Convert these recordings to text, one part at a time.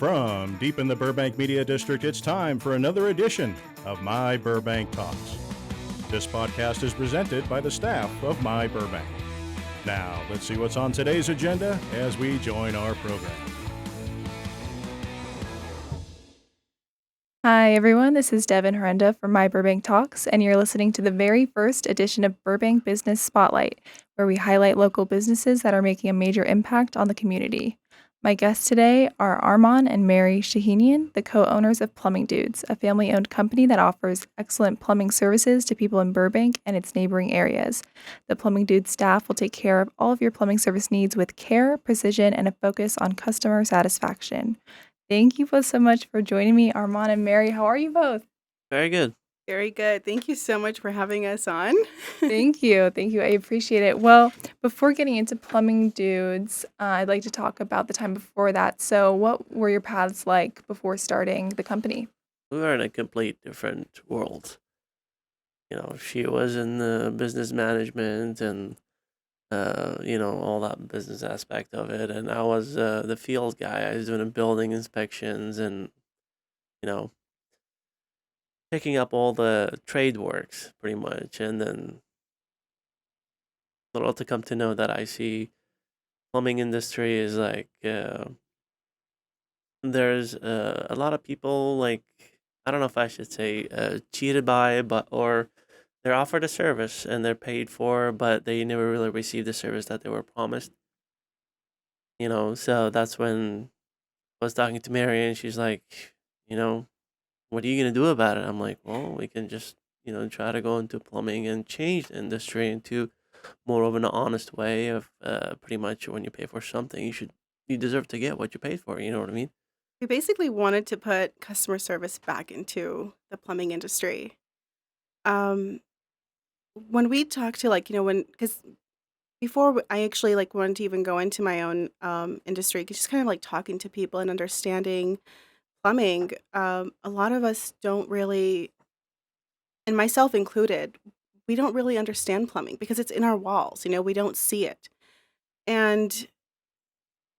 From deep in the Burbank Media District, it's time for another edition of My Burbank Talks. This podcast is presented by the staff of myBurbank. Now, let's see what's on today's agenda as we join our program. Hi, everyone. This is Devin Herenda from myBurbank Talks, and you're listening to the very first edition of Burbank Business Spotlight, where we highlight local businesses that are making a major impact on the community. My guests today are Arman and Merri Shahenian, the co-owners of Plumbing Dudes, a family-owned company that offers excellent plumbing services to people in Burbank and its neighboring areas. The Plumbing Dudes staff will take care of all of your plumbing service needs with care, precision, and a focus on customer satisfaction. Thank you both so much for joining me, Arman and Merri. How are you both? Very good. Very good. Thank you so much for having us on. Thank you. Thank you. I appreciate it. Well, before getting into Plumbing Dudes, I'd like to talk about the time before that. So, what were your paths like before starting the company? We were in a complete different world. She was in the business management and, all that business aspect of it. And I was the field guy. I was doing building inspections and, you know, picking up all the trade works pretty much. And then little to come to know that I see plumbing industry is like, there's a lot of people like, I don't know if I should say cheated by, or they're offered a service and they're paid for, but they never really received the service that they were promised. So that's when I was talking to Mary and she's like, what are you gonna do about it? I'm like, well, we can just, try to go into plumbing and change the industry into more of an honest way of pretty much when you pay for something, you deserve to get what you paid for. You know what I mean? We basically wanted to put customer service back into the plumbing industry. Um, when we talked to because before I actually wanted to even go into my own industry, just kind of like talking to people and understanding plumbing. A lot of us don't really, and myself included, we don't really understand plumbing because it's in our walls. We don't see it, and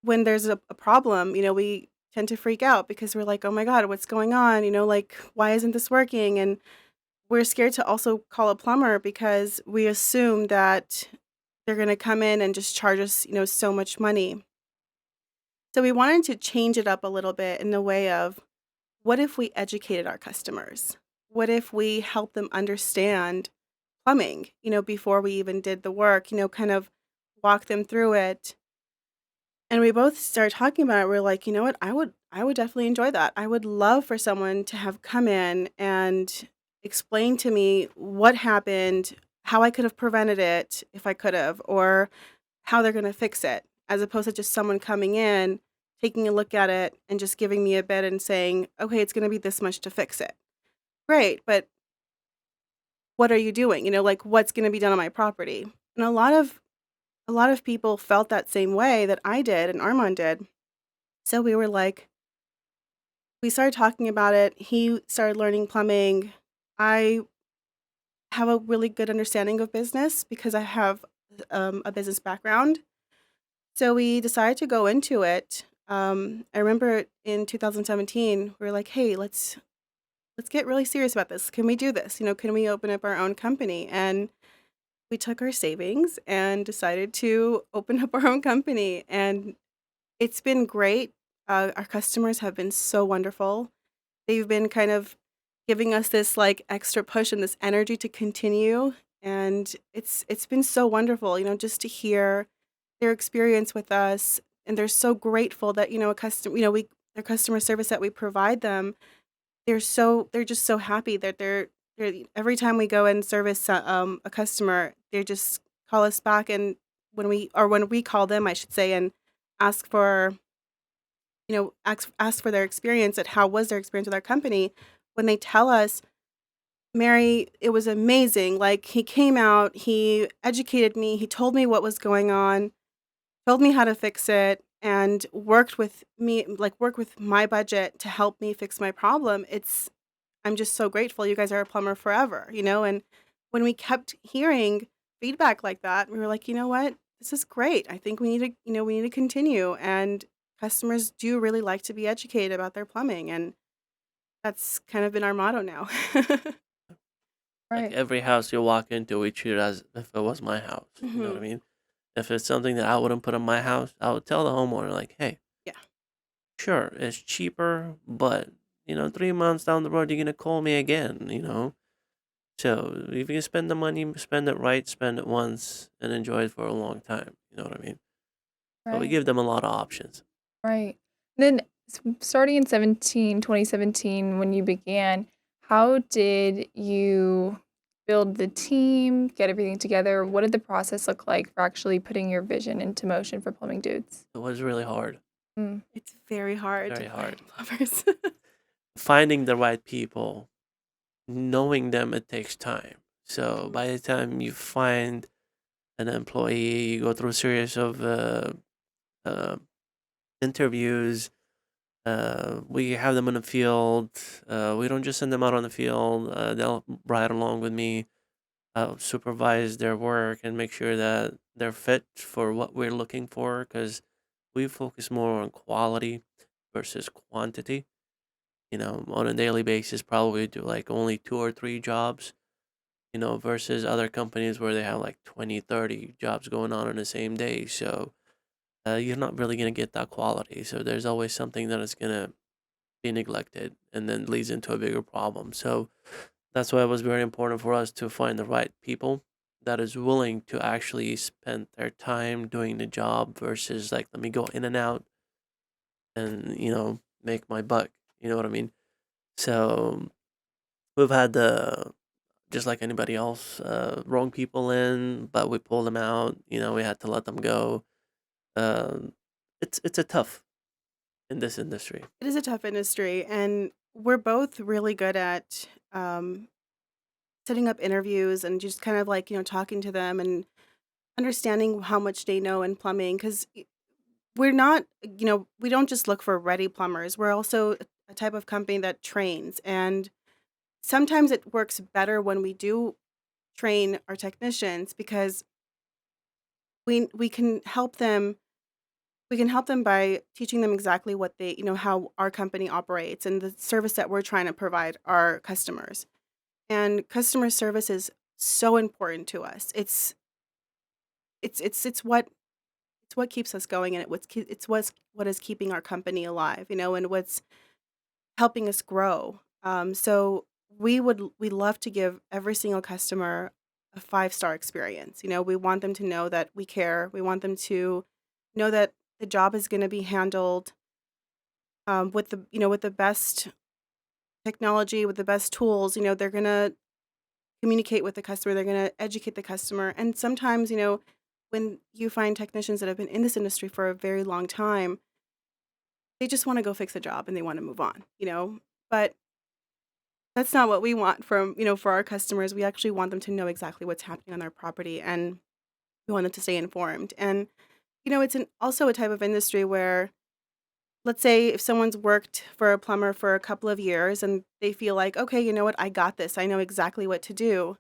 when there's a problem, we tend to freak out because we're like, oh my God, what's going on? Why isn't this working? And we're scared to also call a plumber because we assume that they're going to come in and just charge us, so much money. So we wanted to change it up a little bit in the way of, what if we educated our customers? What if we helped them understand plumbing, before we even did the work, kind of walk them through it. And we both started talking about it. We're like, you know what? I would definitely enjoy that. I would love for someone to have come in and explain to me what happened, how I could have prevented it if I could have, or how they're going to fix it, as opposed to just someone coming in, taking a look at it, and just giving me a bid and saying, okay, it's going to be this much to fix it. Great, but what are you doing? What's going to be done on my property? And a lot of people felt that same way that I did and Armand did. So we were like, we started talking about it. He started learning plumbing. I have a really good understanding of business because I have a business background. So we decided to go into it. I remember in 2017, we were like, hey, let's get really serious about this. Can we do this? Can we open up our own company? And we took our savings and decided to open up our own company. And it's been great. Our customers have been so wonderful. They've been kind of giving us this extra push and this energy to continue. And it's been so wonderful, just to hear their experience with us. And they're so grateful that, their customer service that we provide them, they're just so happy that they're every time we go and service a customer, they just call us back. And when we call them, I should say, and ask for, ask for their experience and how was their experience with our company, when they tell us, Merri, it was amazing. He came out, he educated me, he told me what was going on, told me how to fix it, and worked with me, work with my budget to help me fix my problem. I'm just so grateful. You guys are a plumber forever, and when we kept hearing feedback like that, we were like, you know what? This is great. I think we need to continue. And customers do really like to be educated about their plumbing, and that's kind of been our motto now. Like Right. every house you walk into, we treat it as if it was my house. You know what I Hmm. mean? If it's something that I wouldn't put in my house, I would tell the homeowner, like, hey, Yeah. sure, it's cheaper, but 3 months down the road, you're gonna call me again. So if you spend the money, spend it right, spend it once, and enjoy it for a long time. You know what I mean? So we Right. give them a lot of options. Right. Then starting in 2017, when you began, how did you build the team, get everything together? What did the process look like for actually putting your vision into motion for Plumbing Dudes? It was really hard, Mm, It's very hard to very find hard. plumbers. Finding the right people, knowing them, it takes time. So Mhm. by the time you find an employee, you go through a series of uh, interviews. We have them in the field. We don't just send them out on the field. They'll ride along with me. I'll supervise their work and make sure that they're fit for what we're looking for because we focus more on quality versus quantity. On a daily basis, probably do like only 2 or 3 jobs, versus other companies where they have like 20, 30 jobs going on in the same day. So you're not really going to get that quality. So there's always something that is going to be neglected and then leads into a bigger problem. So that's why it was very important for us to find the right people that is willing to actually spend their time doing the job versus like let me go in and out and make my buck. You know what I mean? So we've had the just like anybody else, wrong people in, but we pulled them out. We had to let them go. Um, it's a tough in this industry. It is a tough industry, and we're both really good at setting up interviews and just kind of like, talking to them and understanding how much they know in plumbing. Because we're not, we don't just look for ready plumbers. We're also a type of company that trains. And sometimes it works better when we do train our technicians because we can help them. We can help them by teaching them exactly what how our company operates and the service that we're trying to provide our customers. And customer service is so important to us. It's what keeps us going, and what is keeping our company alive, and what's helping us grow. So we love to give every single customer a 5-star experience. We want them to know that we care. We want them to know that the job is going to be handled with the best technology, with the best tools. They're going to communicate with the customer. They're going to educate the customer. And sometimes, when you find technicians that have been in this industry for a very long time, they just want to go fix a job and they want to move on. But that's not what we want for our customers. We actually want them to know exactly what's happening on their property, and we want them to stay informed. And, it's also a type of industry where, let's say if someone's worked for a plumber for a couple of years and they feel like, okay, you know what, I got this. I know exactly what to do.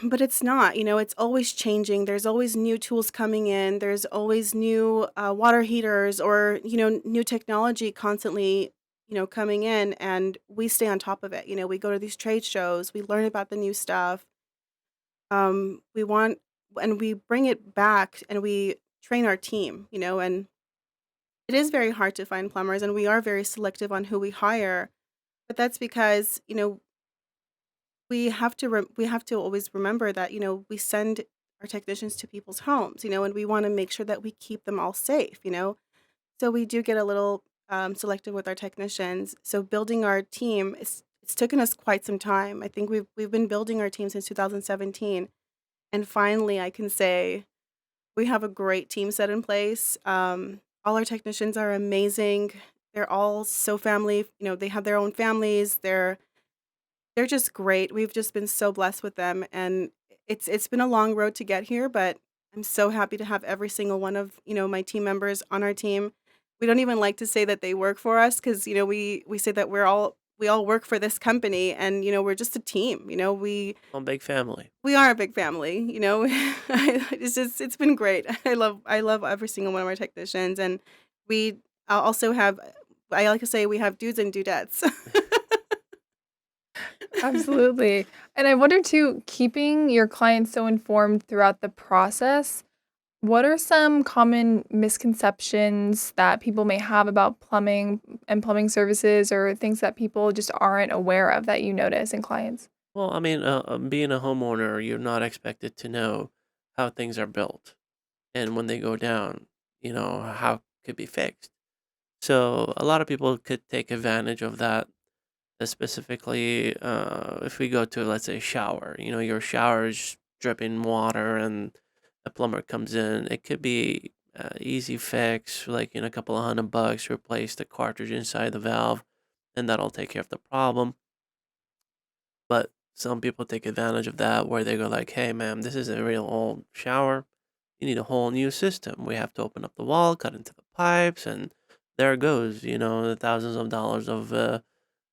But it's not, it's always changing. There's always new tools coming in. There's always new water heaters or, new technology constantly, coming in. And we stay on top of it. We go to these trade shows, we learn about the new stuff. We want, and we bring it back and we train our team, and it is very hard to find plumbers and we are very selective on who we hire. But that's because, we have to always remember that we send our technicians to people's homes, and we want to make sure that we keep them all safe. So we do get a little selective with our technicians. So building our team, it's taken us quite some time. I think we've been building our team since 2017, and finally I can say we have a great team set in place. All our technicians are amazing. They're all so family. They have their own families. They're just great. We've just been so blessed with them, and it's been a long road to get here, but I'm so happy to have every single one of, my team members on our team. We don't even like to say that they work for us because, we say that we all work for this company and, we're just a team. One big family. We are a big family. It's been great. I love every single one of our technicians, and We also have, I like to say, we have dudes and dudettes. Absolutely. And I wonder too, keeping your clients so informed throughout the process, what are some common misconceptions that people may have about plumbing and plumbing services or things that people just aren't aware of that you notice in clients? Well, I mean, being a homeowner, you're not expected to know how things are built, and when they go down, how it could be fixed. So a lot of people could take advantage of that. Specifically, if we go to, let's say, shower, your shower is dripping water, and a plumber comes in. It could be easy fix, like in a couple of $100, replace the cartridge inside the valve, and that'll take care of the problem. But some people take advantage of that where they go like, "Hey, ma'am, this is a real old shower. You need a whole new system. We have to open up the wall, cut into the pipes, and there goes, the thousands of dollars of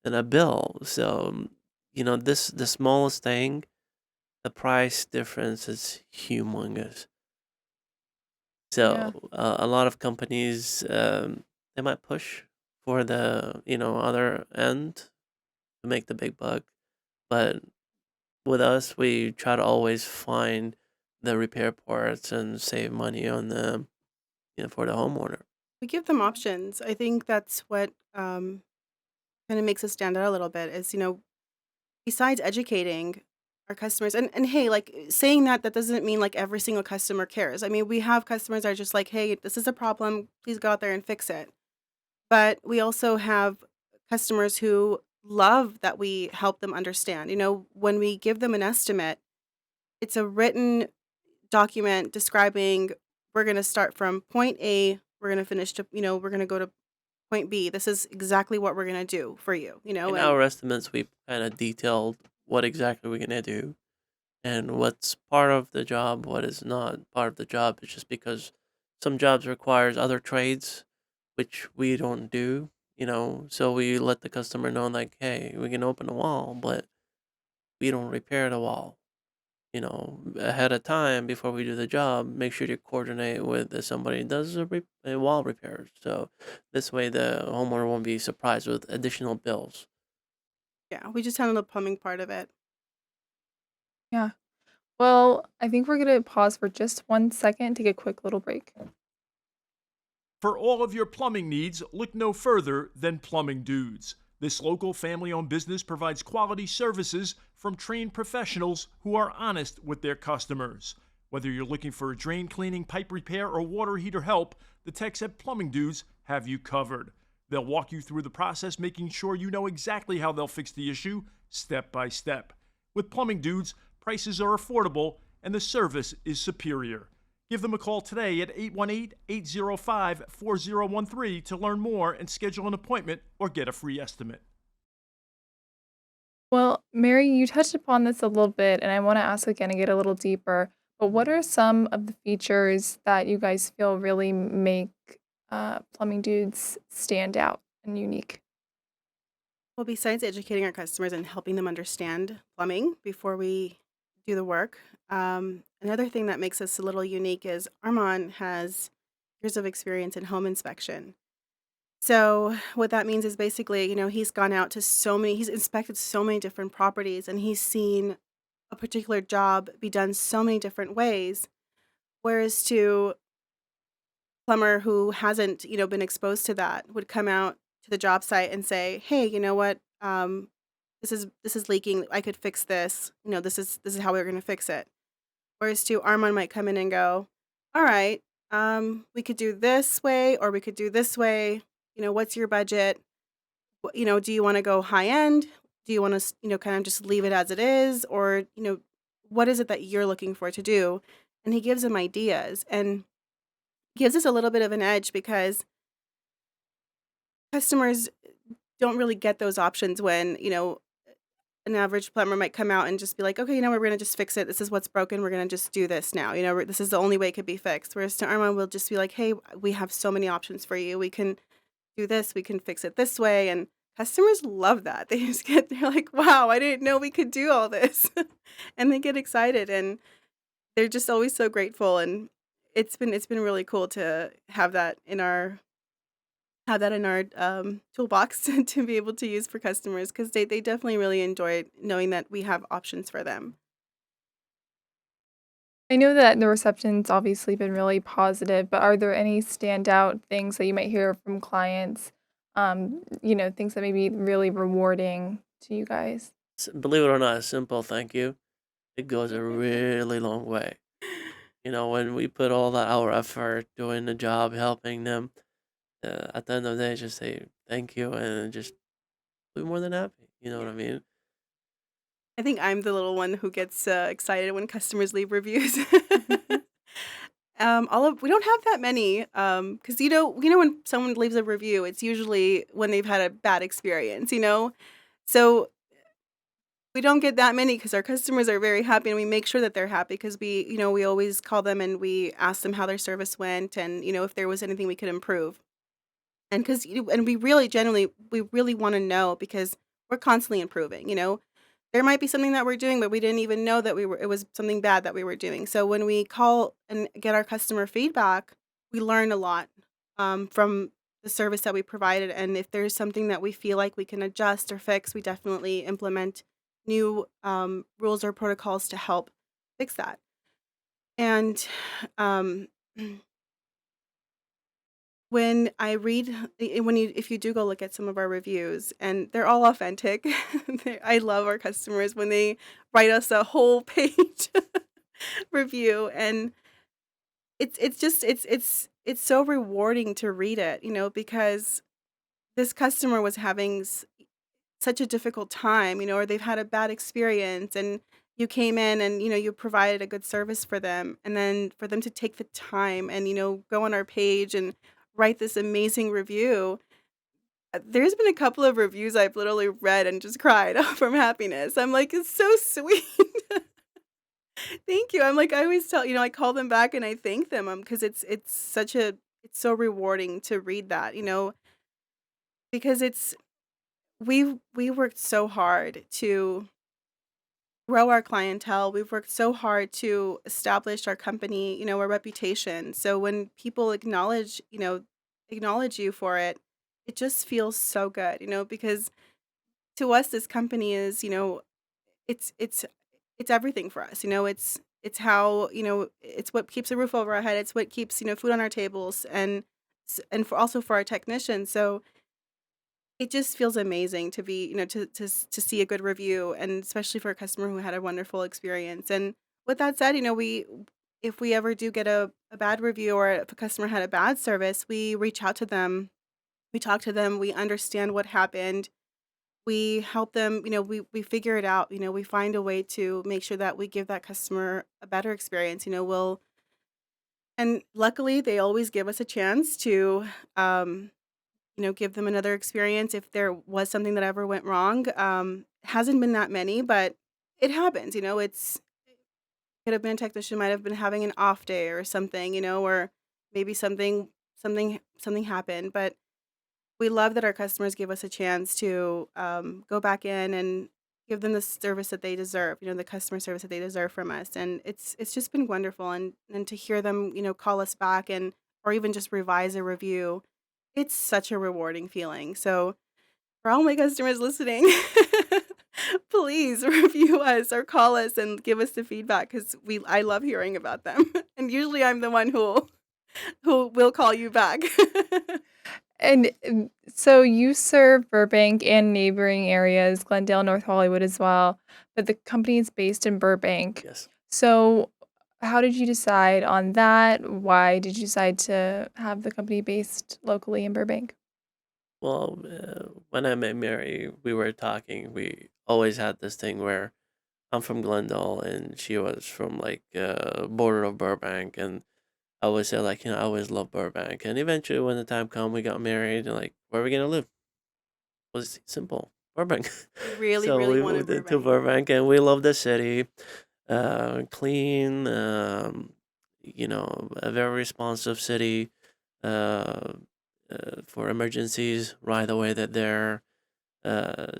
in a bill." So, this the smallest thing, the price difference is humongous. Yeah. So, a lot of companies, they might push for the other end to make the big buck, but with us, we try to always find the repair parts and save money on them, for the homeowner. We give them options. I think that's what kind of makes us stand out a little bit is, besides educating our customers, and hey, like saying that doesn't mean like every single customer cares. I mean, we have customers that are just like, hey, this is a problem. Please go out there and fix it. But we also have customers who love that we help them understand. When we give them an estimate, it's a written document describing we're going to start from point A, we're going to finish to, we're going to go to point B. This is exactly what we're going to do for you, In and our estimates, we kind of detailed what exactly we're gonna do and what's part of the job, what is not part of the job. It's just because some jobs requires other trades, which we don't do. So we let the customer know like, hey, we can open a wall, but we don't repair the wall. Ahead of time before we do the job, make sure to coordinate with somebody who does a wall repair. So this way, the homeowner won't be surprised with additional bills. yeah, we just handle the plumbing part of it. Yeah. Well, I think we're going to pause for just 1 second, take a quick little break. For all of your plumbing needs, look no further than Plumbing Dudes. This local family-owned business provides quality services from trained professionals who are honest with their customers. Whether you're looking for a drain cleaning, pipe repair, or water heater help, the techs at Plumbing Dudes have you covered. They'll walk you through the process, making sure you know exactly how they'll fix the issue, step by step. With Plumbing Dudes, prices are affordable and the service is superior. Give them a call today at 818-805-4013 to learn more and schedule an appointment or get a free estimate. Well, Mary, you touched upon this a little bit, and I want to ask again and get a little deeper. But what are some of the features that you guys feel really make Plumbing Dudes stand out and unique? Well, besides educating our customers and helping them understand plumbing before we do the work, another thing that makes us a little unique is Armand has years of experience in home inspection. So what that means is basically, he's gone out to he's inspected so many different properties and he's seen a particular job be done so many different ways. Whereas to plumber who hasn't, been exposed to that would come out to the job site and say, "Hey, you know what? This is leaking. I could fix this. This is how we're going to fix it." Whereas to Armand might come in and go, "All right, we could do this way or we could do this way. What's your budget? Do you want to go high end? Do you want to, kind of just leave it as it is, or what is it that you're looking for to do?" And he gives them ideas and gives us a little bit of an edge because customers don't really get those options when, an average plumber might come out and just be like, "Okay, we're going to just fix it. This is what's broken. We're going to just do this now. This is the only way it could be fixed." Whereas to Armand, we'll just be like, "Hey, we have so many options for you. We can do this. We can fix it this way." And customers love that. They're like, "Wow, I didn't know we could do all this." And they get excited and they're just always so grateful. And it's been really cool to have that in our have that in our toolbox to be able to use for customers because they definitely really enjoy knowing that we have options for them. I know that the reception's obviously been really positive, but are there any standout things that you might hear from clients, things that may be really rewarding to you guys? Believe it or not, a simple thank you, it goes a really long way. When we put all that our effort doing the job, helping them, at the end of the day, just say thank you and just be more than happy. You know what Yeah. I mean? I think I'm the little one who gets excited when customers leave reviews. All of we don't have that many, because when someone leaves a review, it's usually when they've had a bad experience. So we don't get that many because our customers are very happy, and we make sure that they're happy because we always call them and we ask them how their service went, and if there was anything we could improve. And because and we really genuinely we really want to know because we're constantly improving. There might be something that we're doing, but we didn't even know that it was something bad that we were doing. So when we call and get our customer feedback, we learn a lot from the service that we provided. And if there's something that we feel like we can adjust or fix, we definitely implement new rules or protocols to help fix that. And um, when I read if you do go look at some of our reviews, and they're all authentic. I love our customers when they write us a whole page review, and it's so rewarding to read it, because this customer was having such a difficult time, or they've had a bad experience, and you came in and you provided a good service for them, and then for them to take the time and go on our page and write this amazing review. There's been a couple of reviews I've literally read and just cried from happiness. I'm like, it's so sweet. Thank you. I'm like, I always I call them back and I thank them because it's so rewarding to read that, because we worked so hard to grow our clientele. We've worked so hard to establish our company, our reputation. So when people acknowledge you for it, it just feels so good, because to us this company is, it's it's it's everything for us. It's how, it's what keeps a roof over our head. It's what keeps, food on our tables and also for our technicians. So it just feels amazing to be, to see a good review, and especially for a customer who had a wonderful experience. And with that said, we if we ever do get a bad review or if a customer had a bad service, we reach out to them, we talk to them, we understand what happened, we help them, we figure it out, we find a way to make sure that we give that customer a better experience. And luckily they always give us a chance to give them another experience if there was something that ever went wrong. Hasn't been that many, but it happens. It's could have been a technician might have been having an off day or something, or maybe something happened. But we love that our customers give us a chance to go back in and give them the service that they deserve, the customer service that they deserve from us. And it's just been wonderful. And to hear them, call us back and or even just revise a review, it's such a rewarding feeling. So for all my customers listening, please review us or call us and give us the feedback because I love hearing about them. And usually I'm the one who will call you back. And so you serve Burbank and neighboring areas, Glendale, North Hollywood as well, but the company is based in Burbank. Yes. So how did you decide on that? Why did you decide to have the company based locally in Burbank? Well, when I met Mary, we were talking. We always had this thing where I'm from Glendale and she was from like border of Burbank, and I always said like I always loved Burbank. And eventually, when the time come, we got married, and like where are we gonna live? It was simple, Burbank. We really, So really we wanted moved into Burbank. Burbank, and we love the city. Clean, a very responsive city. Uh, for emergencies right away that they're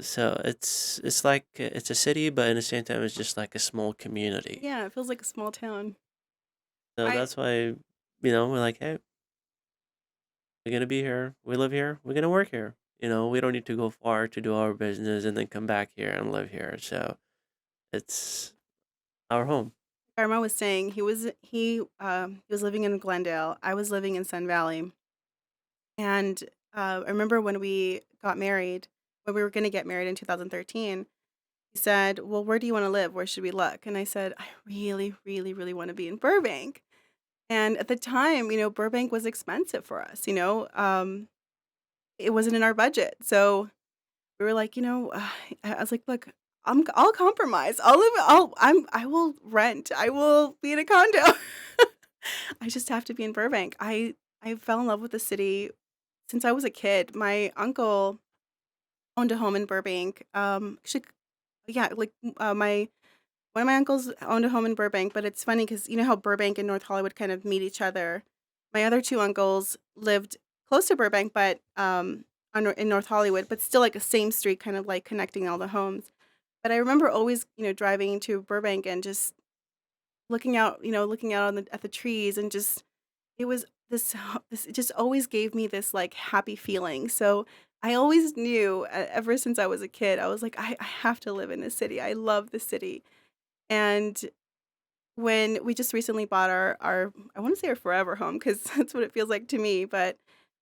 so it's like it's a city, but at the same time it's just like a small community. Yeah, it feels like a small town. So I that's why we're like, hey, We're gonna be here. We live here. We're gonna work here. We don't need to go far to do our business and then come back here and live here. So it's our home. Armand was saying he was living in Glendale. I was living in Sun Valley, and I remember when we got married, when we were going to get married in 2013. He said, "Well, where do you want to live? Where should we look?" And I said, "I really, really, really want to be in Burbank." And at the time, Burbank was expensive for us. It wasn't in our budget, so we were like, I was like, "Look, I'll compromise. I'll live. I will rent. I will be in a condo. I just have to be in Burbank." I fell in love with the city since I was a kid. My uncle owned a home in Burbank. Actually, yeah, like my one of my uncles owned a home in Burbank. But it's funny because you know how Burbank and North Hollywood kind of meet each other. My other two uncles lived close to Burbank, but in North Hollywood, but still like a same street, kind of like connecting all the homes. But I remember always, driving to Burbank and just looking out at the trees, and just it was this it just always gave me this like happy feeling. So I always knew ever since I was a kid, I was like, I have to live in this city. I love the city. And when we just recently bought our I want to say our forever home, because that's what it feels like to me, but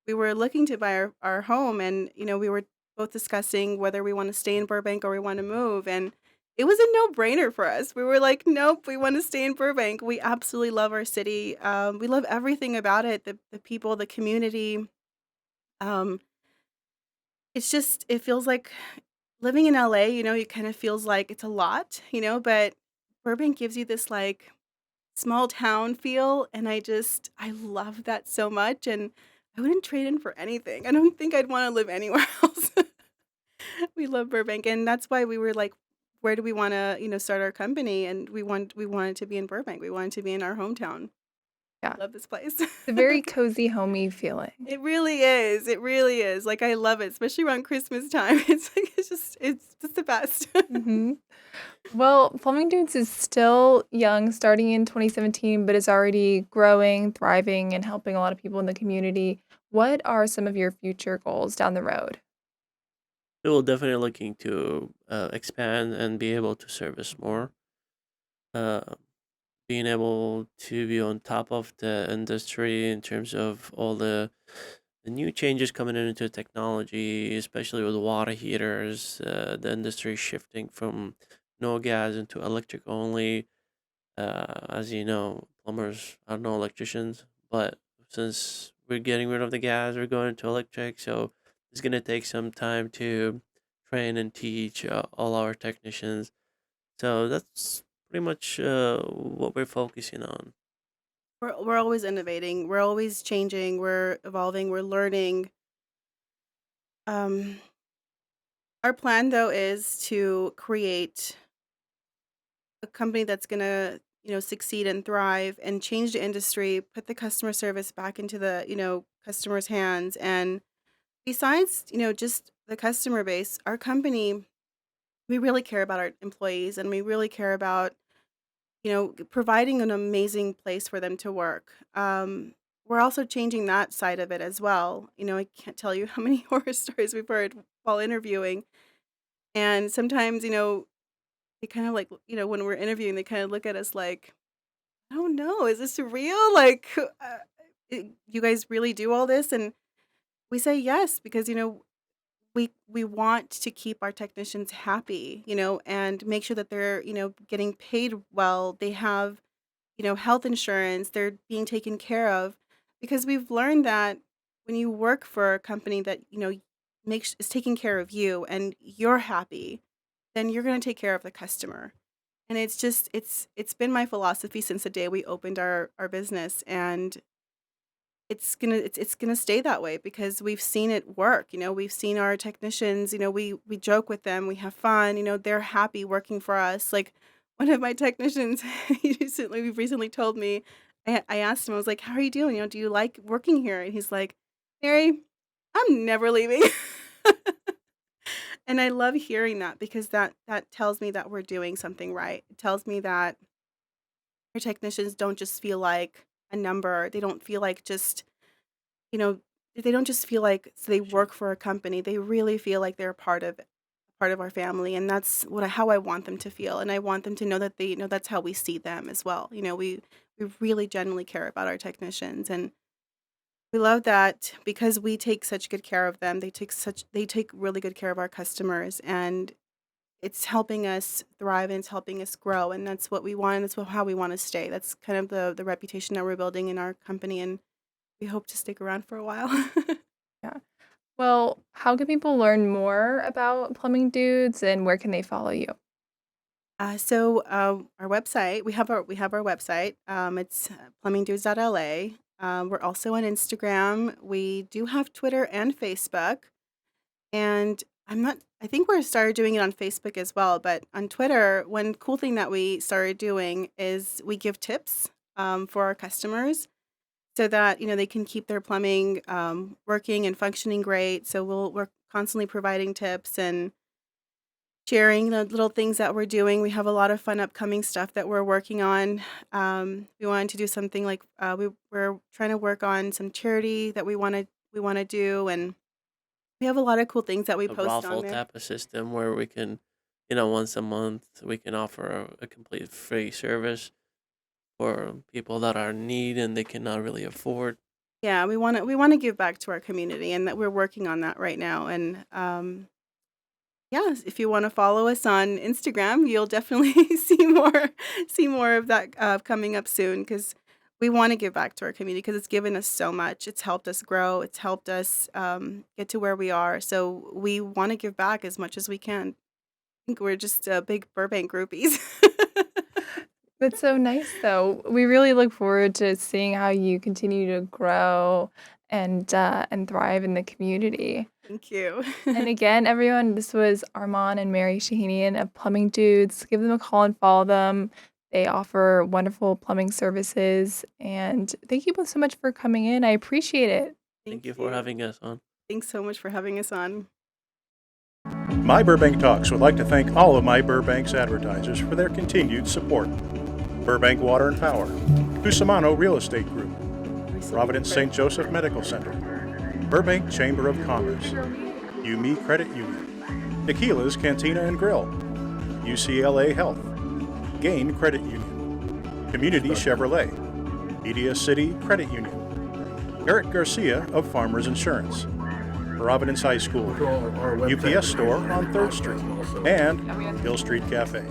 we were looking to buy our home, and we were both discussing whether we want to stay in Burbank or we want to move, and it was a no-brainer for us. We were like, nope, we want to stay in Burbank. We absolutely love our city. We love everything about it, the people, the community. um, it's just it feels like living in LA, it kind of feels like it's a lot, but Burbank gives you this like small town feel, and I love that so much, and I wouldn't trade in for anything. I don't think I'd wanna live anywhere else. We love Burbank, and that's why we were like, "Where do we wanna, start our company?" And we wanted to be in Burbank. We wanted to be in our hometown. Yeah. Love this place. It's a very cozy, homey feeling. It really is. It really is. Like, I love it, especially around Christmas time. It's just the best. hmm Well, Plumbing Dudes is still young, starting in 2017, but is already growing, thriving, and helping a lot of people in the community. What are some of your future goals down the road? We will definitely looking to expand and be able to service more. Uh, Being able to be on top of the industry in terms of all the new changes coming into technology, especially with water heaters, the industry shifting from no gas into electric only. As you know, plumbers are no electricians, but since we're getting rid of the gas, we're going to electric. So it's gonna take some time to train and teach all our technicians. So that's pretty much what we're focusing on. We're always innovating. We're always changing. We're evolving. We're learning. Um, our plan though is to create a company that's gonna, succeed and thrive and change the industry, put the customer service back into the, customer's hands. And besides, just the customer base, our company, we really care about our employees, and we really care about, providing an amazing place for them to work. We're also changing that side of it as well. I can't tell you how many horror stories we've heard while interviewing. And sometimes, they kind of like, when we're interviewing, they kind of look at us like, "I don't know, is this real? Like, you guys really do all this?" And we say yes because, we want to keep our technicians happy, and make sure that they're, getting paid well. They have, health insurance, they're being taken care of, because we've learned that when you work for a company that, makes is taking care of you and you're happy, then you're going to take care of the customer. And it's just it's been my philosophy since the day we opened our business, and it's gonna stay that way because we've seen it work. We've seen our technicians. We joke with them, we have fun. They're happy working for us. Like one of my technicians, he recently told me. I asked him, I was like, "How are you doing? Do you like working here?" And he's like, "Mary, I'm never leaving." And I love hearing that because that tells me that we're doing something right. It tells me that our technicians don't just feel like a number. They don't feel like just, you know, they don't just feel like they work for a company. They really feel like they're part of our family, and that's how I want them to feel, and I want them to know that that's how we see them as well. We really genuinely care about our technicians, and we love that because we take such good care of them. They take really good care of our customers, and it's helping us thrive and it's helping us grow, and that's what we want, and that's how we want to stay. That's kind of the reputation that we're building in our company, and we hope to stick around for a while. Yeah. Well, how can people learn more about Plumbing Dudes and where can they follow you? Our website, we have our website. It's plumbingdudes.la. We're also on Instagram. We do have Twitter and Facebook. And I think we're started doing it on Facebook as well. But on Twitter, one cool thing that we started doing is we give tips for our customers so that they can keep their plumbing working and functioning great. So we're constantly providing tips and sharing the little things that we're doing. We have a lot of fun upcoming stuff that we're working on. We wanted to do something like we're trying to work on some charity that we want to do, and we have a lot of cool things that we A post on raffle there. type of system where we can, once a month, we can offer a complete free service for people that are in need and they cannot really afford. Yeah, we want to give back to our community, and that we're working on that right now. And yeah, if you want to follow us on Instagram, you'll definitely see more of that coming up soon, because we want to give back to our community because it's given us so much. It's helped us grow. It's helped us get to where we are. So we want to give back as much as we can. I think we're just big Burbank groupies. That's so nice, though. We really look forward to seeing how you continue to grow and thrive in the community. Thank you. And again, everyone, this was Arman and Merri Shahenian of Plumbing Dudes. Give them a call and follow them. They offer wonderful plumbing services. And thank you both so much for coming in. I appreciate it. Thank you for having us on. Thanks so much for having us on. My Burbank Talks would like to thank all of my Burbank's advertisers for their continued support. Burbank Water and Power, Cusimano Real Estate Group, Providence St. Joseph Medical Center, Burbank Chamber of Commerce, UME Credit Union, Tequila's Cantina and Grill, UCLA Health, Gain Credit Union, Community Chevrolet, Media City Credit Union, Eric Garcia of Farmers Insurance, Providence High School, UPS Store on 3rd Street, and Hill Street Cafe.